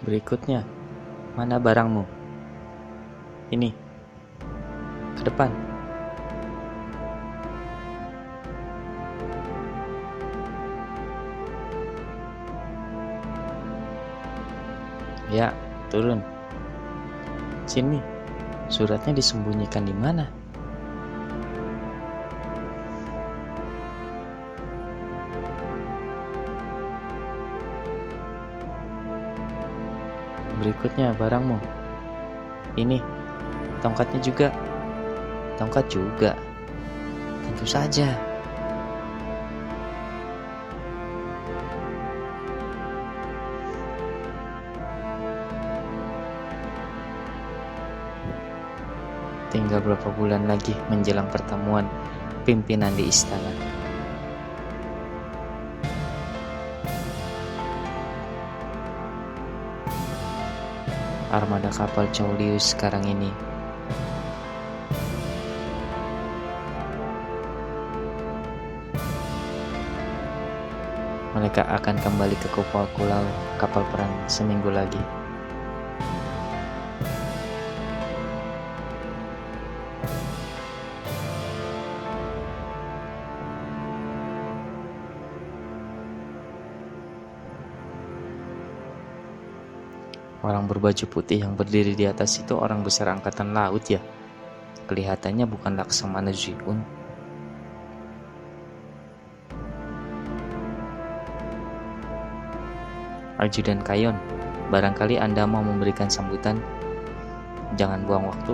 Berikutnya, mana barangmu? Ini, ke depan. Ya, turun. Sini, suratnya disembunyikan di mana? Berikutnya, barangmu. Ini, tongkatnya juga. Tongkat juga. Tentu saja. Tinggal berapa bulan lagi menjelang pertemuan pimpinan di istana. Armada kapal Chaulius sekarang ini mereka akan kembali ke pulau kapal perang seminggu lagi. Orang berbaju putih yang berdiri di atas itu orang besar angkatan laut ya. Kelihatannya bukan Laksamana Jiun. Ajudan Kayon, barangkali Anda mau memberikan sambutan. Jangan buang waktu.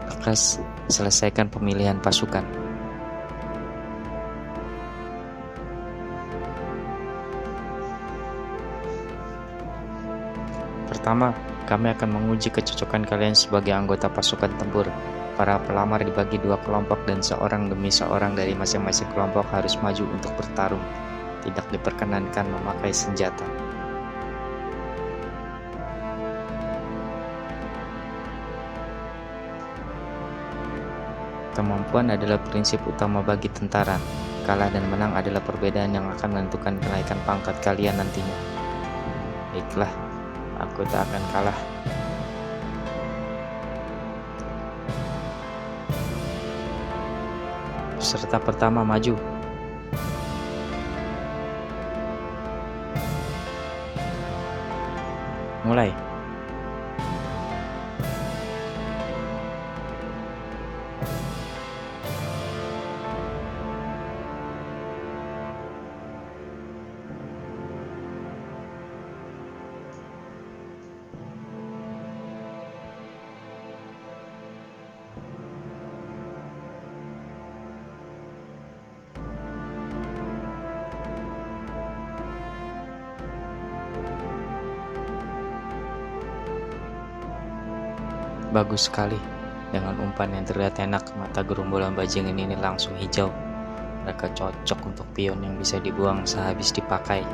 Lekas selesaikan pemilihan pasukan. Pertama, kami akan menguji kecocokan kalian sebagai anggota pasukan tempur. Para pelamar dibagi 2 kelompok dan seorang demi seorang dari masing-masing kelompok harus maju untuk bertarung. Tidak diperkenankan memakai senjata. Kemampuan adalah prinsip utama bagi tentara. Kalah dan menang adalah perbedaan yang akan menentukan kenaikan pangkat kalian nantinya. Baiklah. Aku tak akan kalah. Peserta pertama maju. Mulai. Bagus sekali. Dengan umpan yang terlihat enak, mata gerombolan bajingan ini langsung hijau. Mereka cocok untuk pion yang bisa dibuang sehabis dipakai.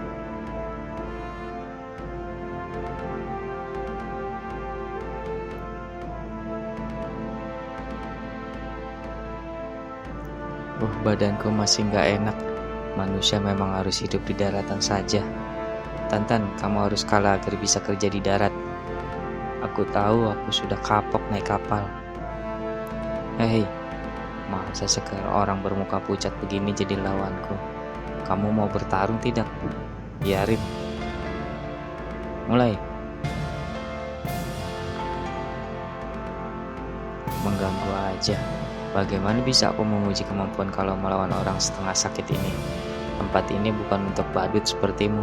Badanku masih nggak enak. Manusia memang harus hidup di daratan saja. Tantan, kamu harus kalah agar bisa kerja di darat. Aku tahu aku sudah kapok naik kapal. Hei, masa sekarang orang bermuka pucat begini jadi lawanku? Kamu mau bertarung tidak? Biarin. Mulai. Mengganggu aja. Bagaimana bisa aku menguji kemampuan kalau melawan orang setengah sakit ini? Tempat ini bukan untuk badut sepertimu.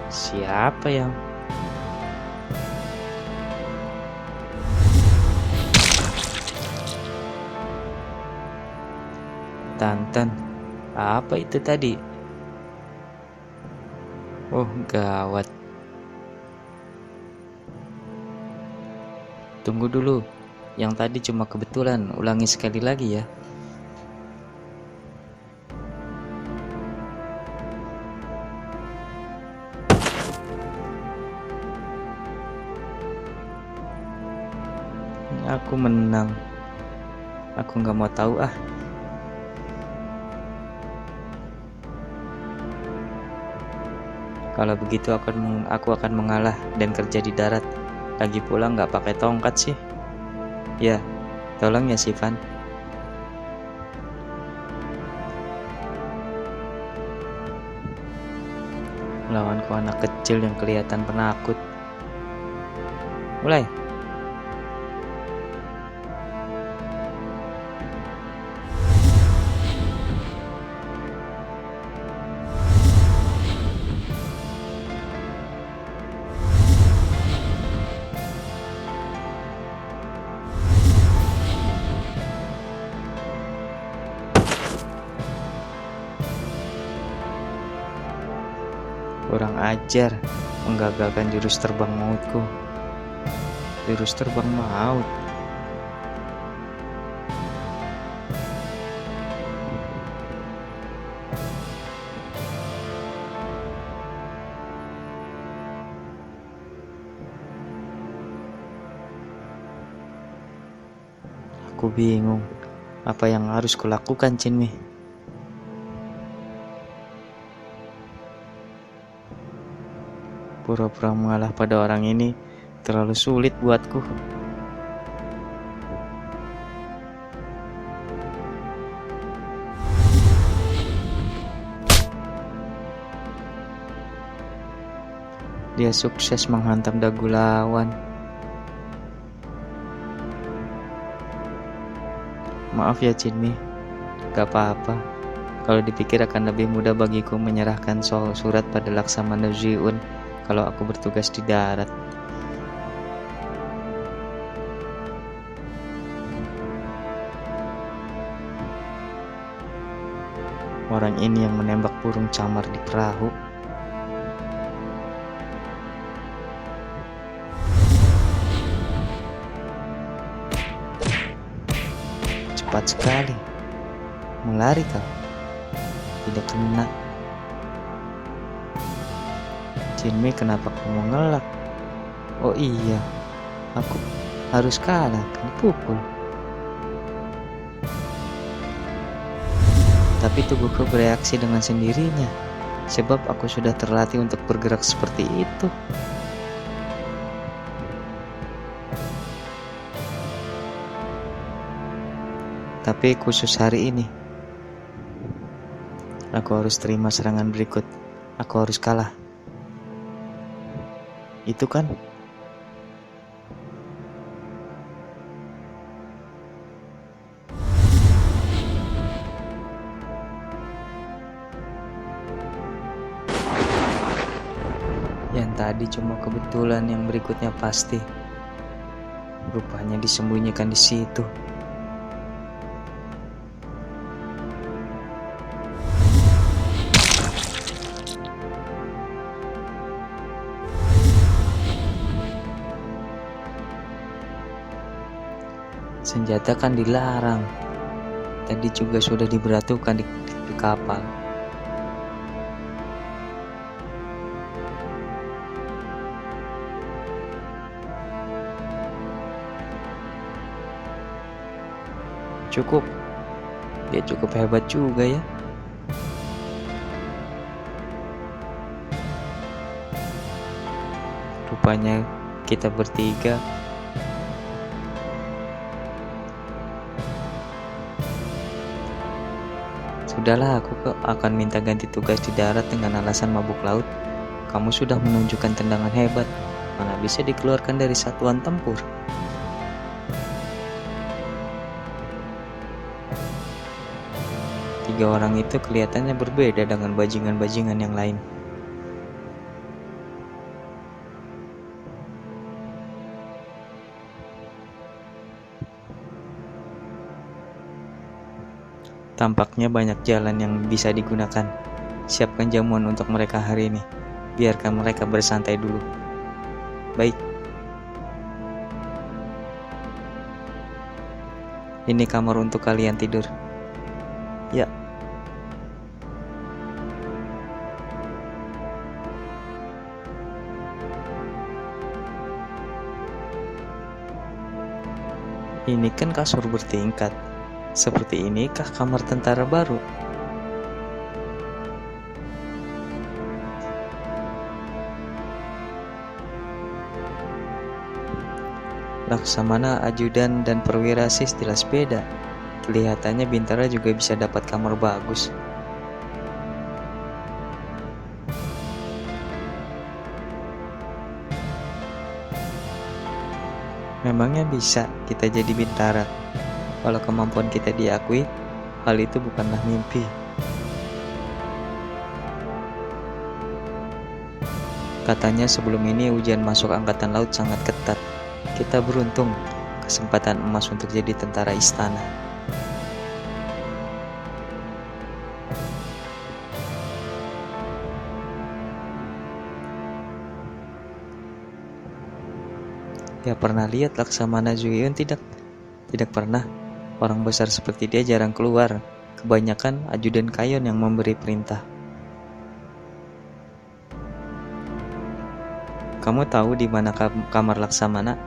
Siapa yang... Tantan, apa itu tadi? Oh, gawat. Tunggu dulu. Yang tadi cuma kebetulan. Ulangi sekali lagi ya. Aku menang. Aku nggak mau tahu ah. Kalau begitu aku akan mengalah dan kerja di darat. Lagi pula nggak pakai tongkat sih. Ya, tolong ya Sivan. Lawanku anak kecil yang kelihatan penakut. Mulai. Kurang ajar, menggagalkan jurus terbang mautku. Jurus terbang maut. Aku bingung, apa yang harus kulakukan, Cinmi? Pura-pura mengalah pada orang ini terlalu sulit buatku. Dia sukses menghantam dagu lawan. Maaf ya Cinmi, gak apa-apa. Kalau dipikir akan lebih mudah bagiku menyerahkan soal surat pada Laksamana Ziun kalau aku bertugas di darat. Orang ini yang menembak burung camar di perahu. Cepat sekali. Melari kau. Tidak kena. Cinmi, kenapa kamu ngelak? Oh iya, aku harus kalah, kan dipukul. Tapi tubuhku bereaksi dengan sendirinya, sebab aku sudah terlatih untuk bergerak seperti itu. Tapi khusus hari ini, aku harus terima serangan berikut. Aku harus kalah. Itu kan? Yang tadi cuma kebetulan, yang berikutnya pasti. Rupanya disembunyikan di situ. Senjata kan dilarang. Tadi juga sudah diberatukan di kapal. Cukup. Dia cukup hebat juga ya. Rupanya kita bertiga. Sudahlah, aku akan minta ganti tugas di darat dengan alasan mabuk laut. Kamu sudah menunjukkan tendangan hebat, mana bisa dikeluarkan dari satuan tempur. Tiga orang itu kelihatannya berbeda dengan bajingan-bajingan yang lain. Tampaknya banyak jalan yang bisa digunakan. Siapkan jamuan untuk mereka hari ini. Biarkan mereka bersantai dulu. Baik. Ini kamar untuk kalian tidur. Ya. Ini kan kasur bertingkat. Seperti inikah kamar tentara baru? Laksamana, ajudan, dan perwira sis jelas beda. Kelihatannya Bintara juga bisa dapat kamar bagus. Memangnya bisa kita jadi Bintara? Kalau kemampuan kita diakui, hal itu bukanlah mimpi. Katanya sebelum ini ujian masuk angkatan laut sangat ketat. Kita beruntung, kesempatan emas untuk jadi tentara istana. Ya pernah lihat Laksamana Zuyun tidak? Tidak pernah. Orang besar seperti dia jarang keluar. Kebanyakan ajudan Kayon yang memberi perintah. Kamu tahu di mana kamar Laksamana?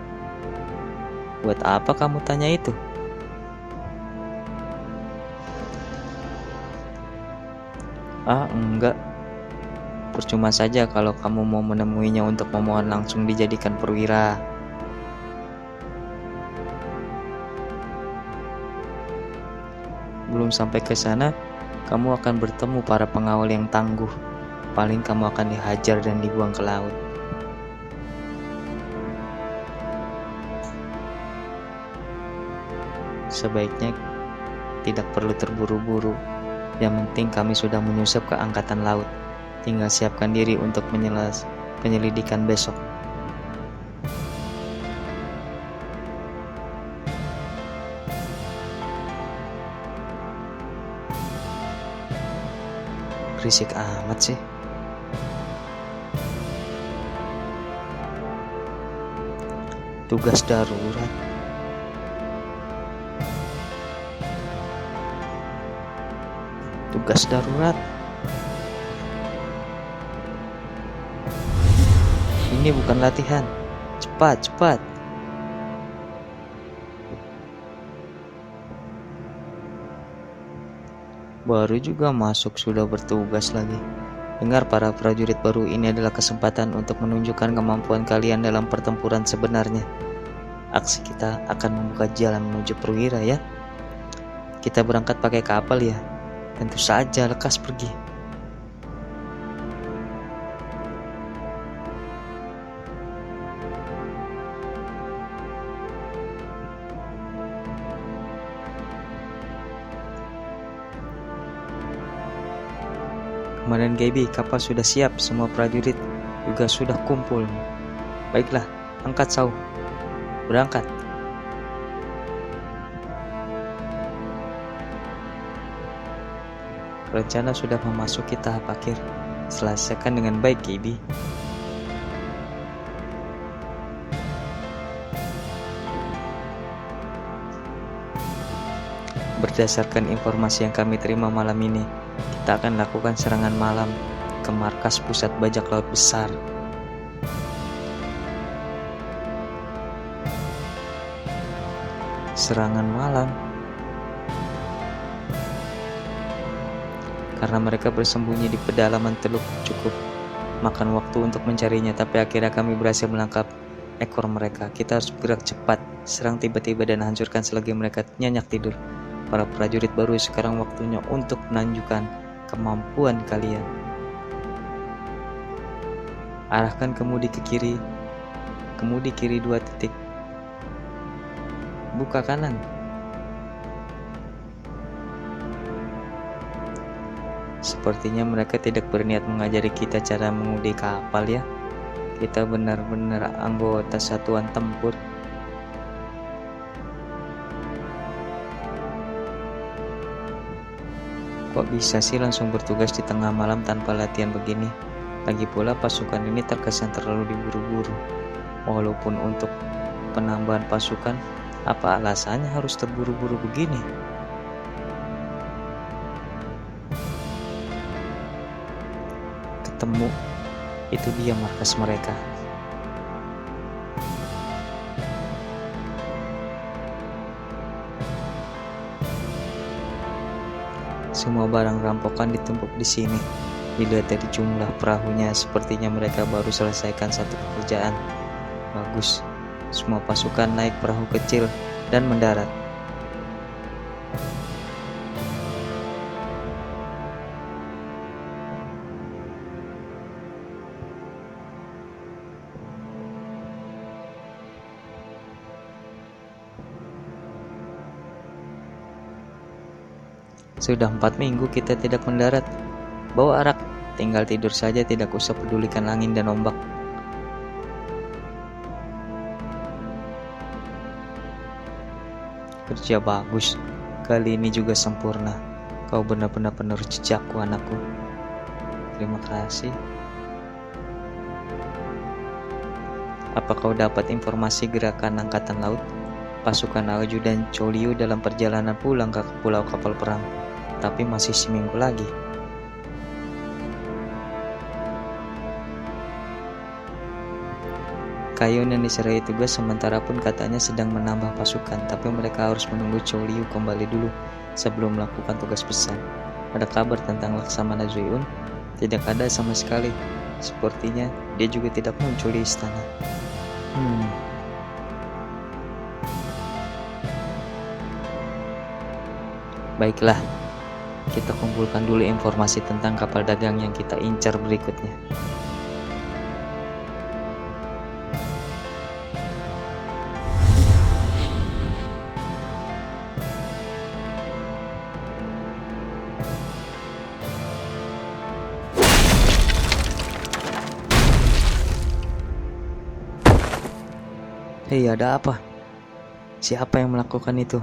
Buat apa kamu tanya itu? Enggak. Percuma saja kalau kamu mau menemuinya untuk memohon langsung dijadikan perwira. Belum sampai ke sana, kamu akan bertemu para pengawal yang tangguh. Paling kamu akan dihajar dan dibuang ke laut. Sebaiknya tidak perlu terburu-buru. Yang penting kami sudah menyusup ke angkatan laut. Tinggal siapkan diri untuk penyelidikan besok. Berisik amat sih. Tugas darurat. Tugas darurat. Ini bukan latihan. Cepat, cepat. Baru juga masuk sudah bertugas lagi. Dengar para prajurit baru, ini adalah kesempatan untuk menunjukkan kemampuan kalian dalam pertempuran sebenarnya. Aksi kita akan membuka jalan menuju perwira ya. Kita berangkat pakai kapal ya. Tentu saja lekas pergi. Komandan Gaby, kapal sudah siap, semua prajurit juga sudah kumpul. Baiklah, angkat sauh. Berangkat. Rencana sudah memasuki tahap akhir. Selesaikan dengan baik, Gaby. Berdasarkan informasi yang kami terima malam ini, kita akan lakukan serangan malam ke markas pusat bajak laut besar. Serangan malam? Karena mereka bersembunyi di pedalaman teluk, cukup makan waktu untuk mencarinya, tapi akhirnya kami berhasil menangkap ekor mereka. Kita harus bergerak cepat, serang tiba-tiba dan hancurkan selagi mereka nyenyak tidur. Para prajurit baru, sekarang waktunya untuk menunjukkan kemampuan kalian. Arahkan kemudi ke kiri. Kemudi kiri 2 titik. Buka kanan. Sepertinya mereka tidak berniat mengajari kita cara mengemudi kapal ya. Kita benar-benar anggota satuan tempur. Kok bisa sih langsung bertugas di tengah malam tanpa latihan begini? Lagi pula pasukan ini terkesan terlalu diburu-buru. Walaupun untuk penambahan pasukan, apa alasannya harus terburu-buru begini? Ketemu, itu dia markas mereka. Semua barang rampokan ditumpuk di sini. Dilihat dari jumlah perahunya, sepertinya mereka baru selesaikan satu pekerjaan. Bagus, semua pasukan naik perahu kecil dan mendarat. Sudah 4 minggu kita tidak mendarat. Bawa arak, tinggal tidur saja, tidak usah pedulikan angin dan ombak. Kerja bagus, kali ini juga sempurna. Kau benar-benar penerus jejakku, anakku. Terima kasih. Apa kau dapat informasi gerakan angkatan laut? Pasukan Aju dan Choliu dalam perjalanan pulang ke pulau kapal perang, tapi masih seminggu lagi. Kayun yang diserai tugas sementara pun katanya sedang menambah pasukan, tapi mereka harus menunggu Choliu kembali dulu sebelum melakukan tugas besar. Ada kabar tentang Laksamana Zuyun? Tidak ada sama sekali. Sepertinya dia juga tidak muncul di istana. Baiklah, kita kumpulkan dulu informasi tentang kapal dagang yang kita incar berikutnya. Hei, ada apa? Siapa yang melakukan itu?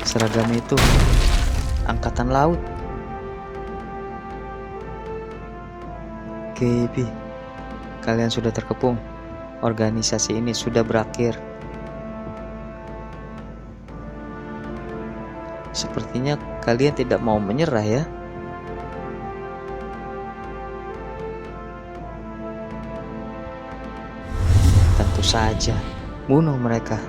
Seragam itu angkatan laut. KB, kalian sudah terkepung. Organisasi ini sudah berakhir. Sepertinya kalian tidak mau menyerah ya. Tentu saja, bunuh mereka.